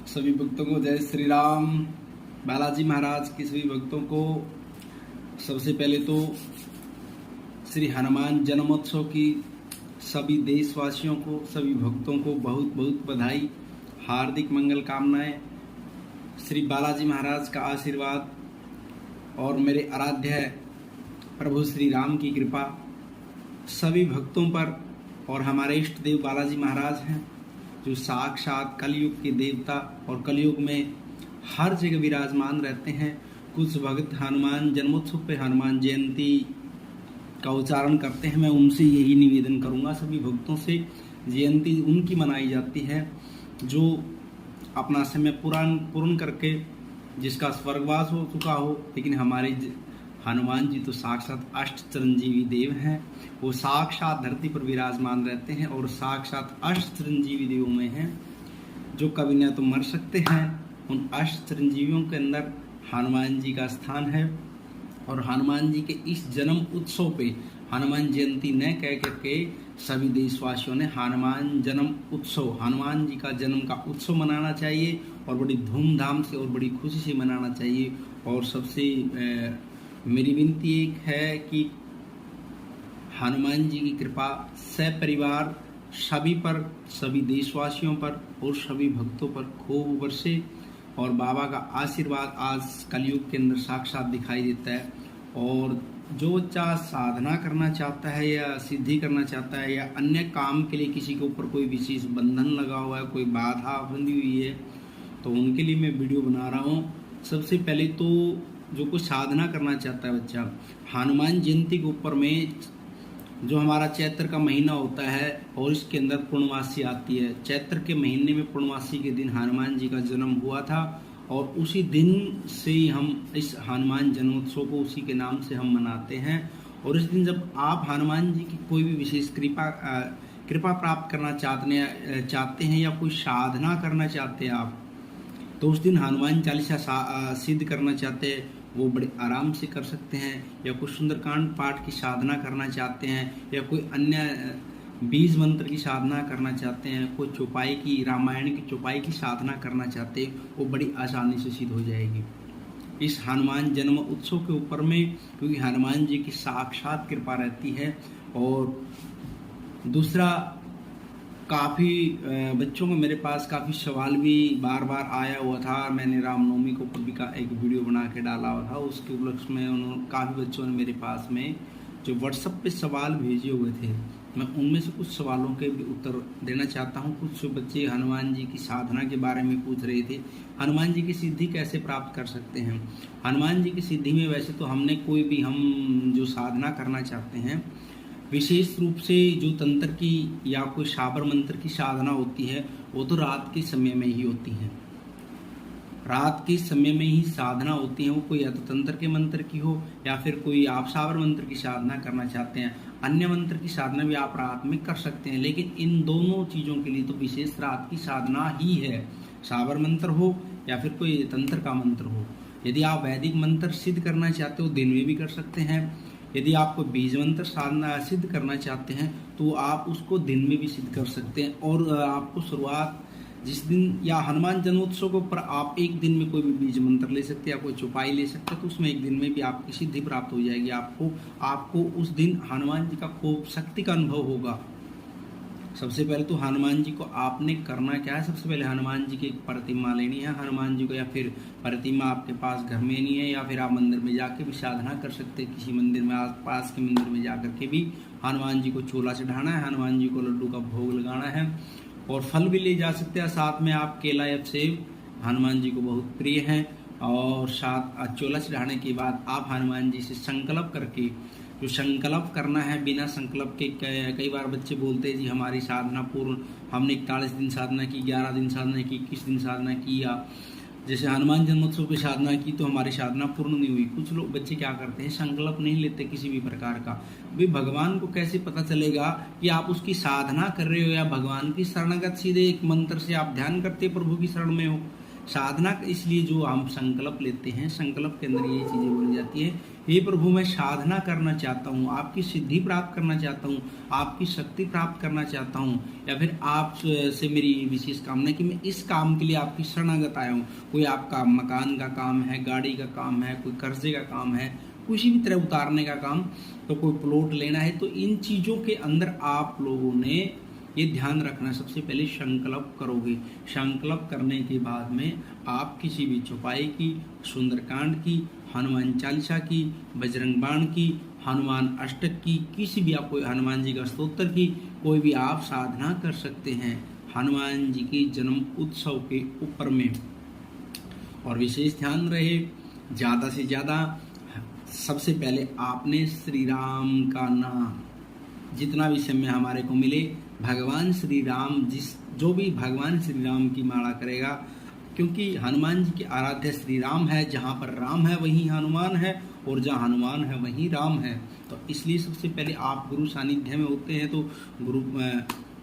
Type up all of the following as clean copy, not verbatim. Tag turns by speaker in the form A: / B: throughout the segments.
A: सभी भक्तों को जय श्री राम। बालाजी महाराज के सभी भक्तों को सबसे पहले तो श्री हनुमान जन्मोत्सव की सभी देशवासियों को, सभी भक्तों को बहुत बहुत बधाई, हार्दिक मंगल कामनाएं। श्री बालाजी महाराज का आशीर्वाद और मेरे आराध्य प्रभु श्री राम की कृपा सभी भक्तों पर और हमारे इष्ट देव बालाजी महाराज हैं, जो साक्षात कलयुग के देवता और कलयुग में हर जगह विराजमान रहते हैं। कुछ भक्त हनुमान जन्मोत्सव पे हनुमान जयंती का उच्चारण करते हैं। मैं उनसे यही निवेदन करूंगा, सभी भक्तों से, जयंती उनकी मनाई जाती है जो अपना समय पूर्ण करके जिसका स्वर्गवास हो चुका हो, लेकिन हमारे हनुमान जी तो साक्षात अष्ट चिरंजीवी देव हैं। वो साक्षात धरती पर विराजमान रहते हैं और साक्षात अष्ट चिरंजीवी देवों में हैं जो कभी न तो मर सकते हैं। उन अष्ट चिरंजीवियों के अंदर हनुमान जी का स्थान है और हनुमान जी के इस जन्म उत्सव पे हनुमान जयंती न कह करके सभी देशवासियों ने हनुमान जन्म उत्सव, हनुमान जी का जन्म का उत्सव मनाना चाहिए और बड़ी धूमधाम से और बड़ी खुशी से मनाना चाहिए। और सबसे मेरी विनती एक है कि हनुमान जी की कृपा सपरिवार सभी पर, सभी देशवासियों पर और सभी भक्तों पर खूब बरसे और बाबा का आशीर्वाद आज कलयुग के अंदर साक्षात दिखाई देता है। और जो बच्चा साधना करना चाहता है या सिद्धि करना चाहता है या अन्य काम के लिए किसी के ऊपर कोई विशेष बंधन लगा हुआ है, कोई बाधा बंधी हुई है, तो उनके लिए मैं वीडियो बना रहा हूँ। सबसे पहले तो जो कुछ साधना करना चाहता है बच्चा, हनुमान जयंती के ऊपर में जो हमारा चैत्र का महीना होता है और इसके अंदर पूर्णमासी आती है। चैत्र के महीने में पूर्णमासी के दिन हनुमान जी का जन्म हुआ था और उसी दिन से ही हम इस हनुमान जन्मोत्सव को उसी के नाम से हम मनाते हैं। और इस दिन जब आप हनुमान जी की कोई भी विशेष कृपा प्राप्त करना चाहते हैं या कोई साधना करना चाहते हैं आप, तो उस दिन हनुमान चालीसा सिद्ध करना चाहते हैं, वो बड़े आराम से कर सकते हैं। या कोई सुंदरकांड पाठ की साधना करना चाहते हैं या कोई अन्य बीज मंत्र की साधना करना चाहते हैं, कोई चौपाई की, रामायण की चौपाई की साधना करना चाहते हैं, वो बड़ी आसानी से सिद्ध हो जाएगी इस हनुमान जन्म उत्सव के ऊपर में, क्योंकि हनुमान जी की साक्षात कृपा रहती है। और दूसरा, काफ़ी बच्चों को मेरे पास काफ़ी सवाल भी बार बार आया हुआ था। मैंने रामनवमी के ऊपर भी एक वीडियो बना के डाला हुआ था, उसके उपलक्ष्य में उन्होंने काफ़ी बच्चों ने मेरे पास में जो व्हाट्सएप पे सवाल भेजे हुए थे, मैं उनमें से कुछ सवालों के भी उत्तर देना चाहता हूँ। कुछ बच्चे हनुमान जी की साधना के बारे में पूछ रहे थे, हनुमान जी की सिद्धि कैसे प्राप्त कर सकते हैं। हनुमान जी की सिद्धि में वैसे तो हमने कोई भी, हम जो साधना करना चाहते हैं, विशेष रूप से जो तंत्र की या कोई शाबर मंत्र की साधना होती है, वो तो रात के समय में ही होती है। रात के समय में ही साधना होती है, वो कोई या तो तंत्र के मंत्र की हो या फिर कोई आप शाबर मंत्र की साधना करना चाहते हैं। अन्य मंत्र की साधना भी आप रात में कर सकते हैं, लेकिन इन दोनों चीज़ों के लिए तो विशेष रात की साधना ही है, शाबर मंत्र हो या फिर कोई तंत्र का मंत्र हो। यदि आप वैदिक मंत्र सिद्ध करना चाहते हो, दिन में भी कर सकते हैं। यदि आपको बीज मंत्र साधना सिद्ध करना चाहते हैं तो आप उसको दिन में भी सिद्ध कर सकते हैं। और आपको शुरुआत जिस दिन या हनुमान जन्मोत्सव के ऊपर आप एक दिन में कोई भी बीज मंत्र ले सकते हैं या कोई चौपाई ले सकते हैं, तो उसमें एक दिन में भी आपकी सिद्धि प्राप्त हो जाएगी। आपको उस दिन हनुमान जी का खूब शक्ति का अनुभव होगा। सबसे पहले तो हनुमान जी को आपने करना क्या है, सबसे पहले हनुमान जी की एक प्रतिमा लेनी है हनुमान जी को, या फिर प्रतिमा आपके पास घर में नहीं है या फिर आप मंदिर में जाके भी साधना कर सकते हैं। किसी मंदिर में, आस पास के मंदिर में जाकर के भी हनुमान जी को चोला चढ़ाना है, हनुमान जी को लड्डू का भोग लगाना है और फल भी ले जा सकते हैं। साथ में आप केला या सेब हनुमान जी को बहुत प्रिय हैं। और साथ चोला चढ़ाने के बाद आप हनुमान जी से संकल्प करके, जो संकल्प करना है बिना संकल्प के, कई बार बच्चे बोलते हैं जी हमारी साधना पूर्ण, हमने 41 दिन साधना की, 11 दिन साधना की, 21 दिन साधना की, या जैसे हनुमान जन्मोत्सव पे साधना की तो हमारी साधना पूर्ण नहीं हुई। कुछ लोग बच्चे क्या करते हैं, संकल्प नहीं लेते किसी भी प्रकार का। भाई भगवान को कैसे पता चलेगा कि आप उसकी साधना कर रहे हो या भगवान की शरणागत, सीधे एक मंत्र से आप ध्यान करते प्रभु की शरण में हो। साधना इसलिए जो हम संकल्प लेते हैं, संकल्प के अंदर ये चीज़ें बोली जाती है, हे प्रभु मैं साधना करना चाहता हूँ, आपकी सिद्धि प्राप्त करना चाहता हूँ, आपकी शक्ति प्राप्त करना चाहता हूँ, या फिर आप से मेरी विशेष कामना है कि मैं इस काम के लिए आपकी शरणागत आया हूँ। कोई आपका मकान का काम है, गाड़ी का काम है, कोई कर्जे का काम है, किसी भी तरह उतारने का काम, तो कोई प्लॉट लेना है, तो इन चीज़ों के अंदर आप लोगों ने ये ध्यान रखना, सबसे पहले संकल्प करोगे। संकल्प करने के बाद में आप किसी भी चौपाई की, सुंदरकांड की, हनुमान चालीसा की, बजरंग बाण की, हनुमान अष्टक की, किसी भी आपको हनुमान जी का स्तोत्र की कोई भी आप साधना कर सकते हैं हनुमान जी के जन्म उत्सव के ऊपर में। और विशेष ध्यान रहे, ज़्यादा से ज़्यादा सबसे पहले आपने श्री राम का नाम जितना भी समय हमारे को मिले, भगवान श्री राम जो भी भगवान श्री राम की माला करेगा, क्योंकि हनुमान जी के आराध्य श्री राम है, जहाँ पर राम है वहीं हनुमान है, और जहाँ हनुमान है वहीं राम है। तो इसलिए सबसे पहले आप गुरु सानिध्य में होते हैं तो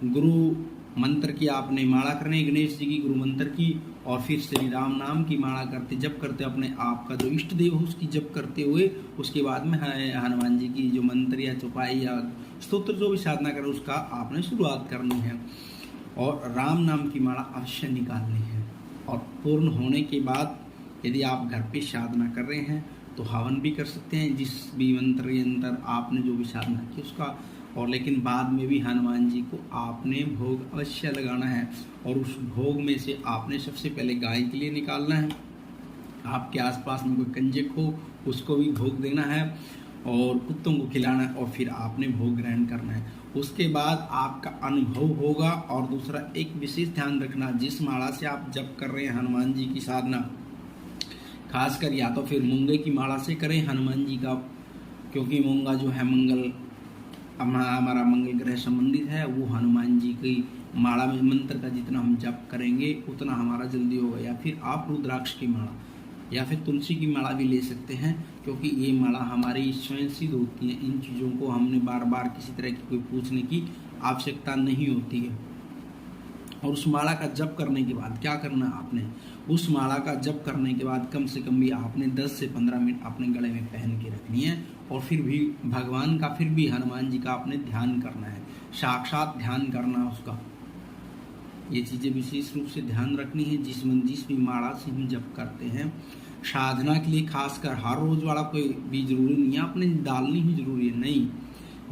A: गुरु मंत्र की आपने माला करनी, गणेश जी की गुरु मंत्र की, और फिर श्री राम नाम की माला करते जप करते अपने आप का जो इष्ट देव हो उसकी जप करते हुए, उसके बाद में हनुमान जी की जो मंत्र या चौपाई या स्तोत्र जो भी साधना करें उसका आपने शुरुआत करनी है, और राम नाम की माला अवश्य निकालनी है। और पूर्ण होने के बाद यदि आप घर पे साधना कर रहे हैं तो हवन भी कर सकते हैं, जिस भी मंत्र यंत्र आपने जो भी साधना की उसका, और लेकिन बाद में भी हनुमान जी को आपने भोग अवश्य लगाना है, और उस भोग में से आपने सबसे पहले गाय के लिए निकालना है, आपके आसपास में कोई कंजक हो उसको भी भोग देना है, और कुत्तों को खिलाना है, और फिर आपने भोग ग्रहण करना है। उसके बाद आपका अनुभव होगा। और दूसरा एक विशेष ध्यान रखना, जिस माला से आप जप कर रहे हैं हनुमान जी की साधना, खासकर या तो फिर मूंगे की माला से करें हनुमान जी का, क्योंकि मूंगा जो है मंगल, हमारा मंगल ग्रह संबंधित है, वो हनुमान जी की माला में मंत्र का जितना हम जप करेंगे उतना हमारा जल्दी होगा। या फिर आप रुद्राक्ष की माला या फिर तुलसी की माला भी ले सकते हैं, क्योंकि ये माला हमारी स्वयं सिद्ध होती है। इन चीज़ों को हमने बार बार किसी तरह की कोई पूछने की आवश्यकता नहीं होती है। और उस माला का जप करने के बाद क्या करना है, आपने उस माला का जप करने के बाद कम से कम भी आपने 10 से 15 मिनट अपने गले में पहन के रखनी है, और फिर भी भगवान का, फिर भी हनुमान जी का आपने ध्यान करना है, साक्षात ध्यान करना उसका। ये चीज़ें विशेष रूप से ध्यान रखनी है। जिस भी माला से हम जप करते हैं साधना के लिए, खासकर हर रोज वाला कोई भी जरूरी नहीं है, आपने डालनी ही जरूरी है, नहीं,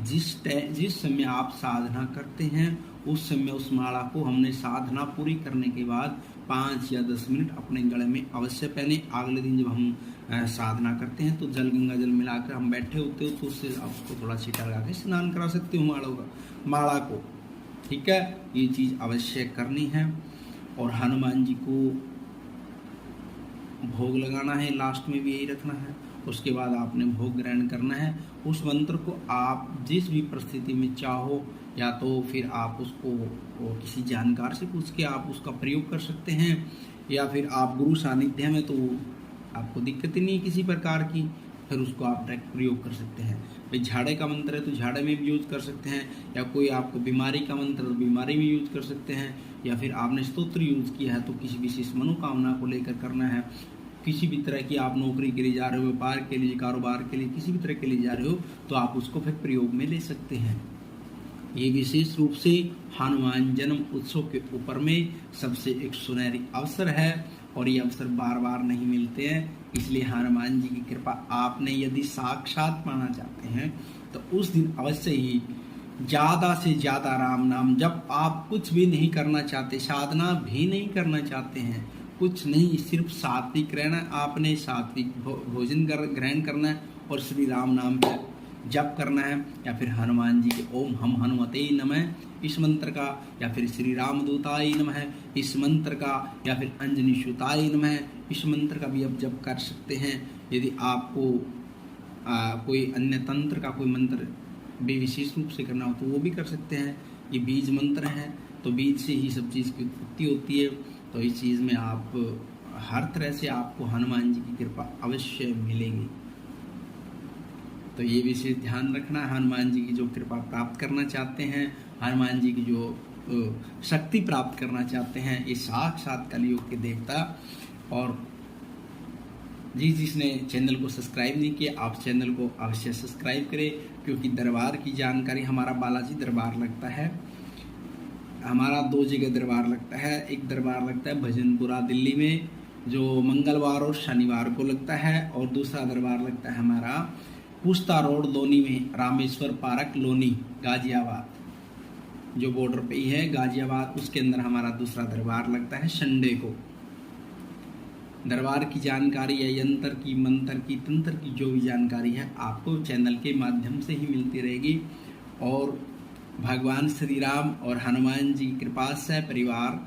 A: जिस समय आप साधना करते हैं उस समय उस माला को हमने साधना पूरी करने के बाद 5 या 10 मिनट अपने गले में अवश्य पहने। अगले दिन जब हम साधना करते हैं तो जल गंगा जल मिलाकर हम बैठे होते हो तो उससे आपको थोड़ा छींटा लगा के स्नान करा सकते हो माला को, ठीक है। ये चीज़ अवश्य करनी है। और हनुमान जी को भोग लगाना है, लास्ट में भी यही रखना है। उसके बाद आपने भोग ग्रहण करना है। उस मंत्र को आप जिस भी परिस्थिति में चाहो, या तो फिर आप उसको किसी जानकार से पूछ के आप उसका प्रयोग कर सकते हैं, या फिर आप गुरु सानिध्य में तो आपको दिक्कत ही नहीं किसी प्रकार की, फिर उसको आप डायरेक्ट प्रयोग कर सकते हैं। भाई झाड़े का मंत्र है तो झाड़े में भी यूज कर सकते हैं, या कोई आपको बीमारी का मंत्र तो बीमारी में यूज कर सकते हैं, या फिर आपने स्तोत्र यूज किया है तो किसी विशेष मनोकामना को लेकर करना है। किसी भी तरह की आप नौकरी के लिए जा रहे हो, व्यापार के लिए, कारोबार के लिए, किसी भी तरह के लिए जा रहे हो तो आप उसको फिर प्रयोग में ले सकते हैं। ये विशेष रूप से हनुमान जन्म उत्सव के ऊपर में सबसे एक सुनहरी अवसर है, और ये अवसर बार बार नहीं मिलते हैं। इसलिए हनुमान जी की कृपा आपने यदि साक्षात पाना चाहते हैं तो उस दिन अवश्य ही ज़्यादा से ज़्यादा राम नाम जब आप कुछ भी नहीं करना चाहते, साधना भी नहीं करना चाहते हैं, कुछ नहीं, सिर्फ सात्विक रहना, आपने सात्विक भोजन ग्रहण करना है और श्री राम नाम पे जप करना है, या फिर हनुमान जी के ओम हम हनुमते नमः इस मंत्र का, या फिर श्री राम दूताय नमः इस मंत्र का, या फिर अंजनी सुताय नमः इस मंत्र का भी आप जप कर सकते हैं। यदि आपको कोई अन्य तंत्र का कोई मंत्र भी विशेष रूप से करना हो तो वो भी कर सकते हैं। ये बीज मंत्र हैं तो बीज से ही सब चीज़ की उत्पत्ति होती है, तो इस चीज़ में आप हर तरह से आपको हनुमान जी की कृपा अवश्य मिलेगी। तो ये विशेष ध्यान रखना, हनुमान जी की जो कृपा प्राप्त करना चाहते हैं, हनुमान जी की जो शक्ति प्राप्त करना चाहते हैं, ये साक्षात कलयुग के देवता। और जिसने चैनल को सब्सक्राइब नहीं किया, आप चैनल को अवश्य सब्सक्राइब करें, क्योंकि दरबार की जानकारी, हमारा बालाजी दरबार लगता है, हमारा 2 जगह दरबार लगता है। एक दरबार लगता है भजनपुरा दिल्ली में, जो मंगलवार और शनिवार को लगता है, और दूसरा दरबार लगता है हमारा पुस्ता रोड लोनी में, रामेश्वर पार्क लोनी, गाजियाबाद, जो बॉर्डर पे ही है गाजियाबाद, उसके अंदर हमारा दूसरा दरबार लगता है संडे को। दरबार की जानकारी या यंत्र की, मंत्र की, तंत्र की जो भी जानकारी है आपको चैनल के माध्यम से ही मिलती रहेगी। और भगवान श्री राम और हनुमान जी की कृपा से परिवार